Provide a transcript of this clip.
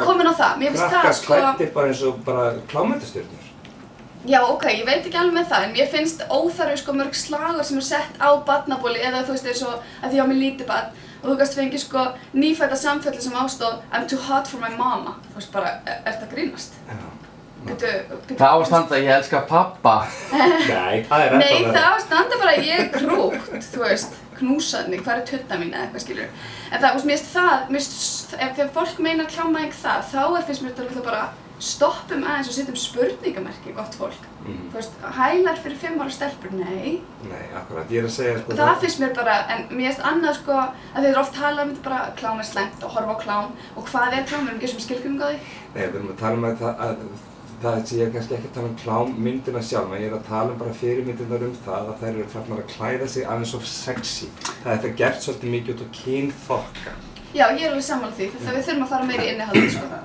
komin á það, mér finnst það sko... Krakkar klæddir bara eins og bara klámyndastjörnur. Já, ok, ég veit ekki alveg með það, en mér finnst óþarfi sko mörg slagur sem sett á barnabóli eða þú veist eins og að því á mig lítið barn og þú gast fengið sko nýfædda samfelli sem ástóð I'm too hot for my mama. Þú veist bara, ert að grínast? Það á að standa ég elska pappa. Nei, það er Nei, það á að standa bara ég er krútt, þú veist, knúsaðni, hvað er tuttan mín eða eitthvað skilur. En það, mér finnst það, þegar fólk meinar klámvæðing það, þá finnst mér þetta bara stoppum aðeins og setjum spurningamerki, gott fólk. Þú veist, hælar fyrir 5 ára stelpur, nei. Nei, akkurat, ég er að segja sko... Það finnst mér bara, en mér finnst annað sko, að þeir oft tala bara klám er slæmt og horfa á klám og hvað er klám, við erum ekki sem skilgreiningu á því? Nei, við erum að tala um það sé ég kannski ekki að tala um klámmyndina sjálf, en ég er að tala um bara fyrirmyndirnar það að þær eru farnar að klæða sig aðeins of sexy. Það er gert svolítið mikið út á kynþokka. Já, ég er alveg sammála því, við þurfum að fara meira í innihaldið sko.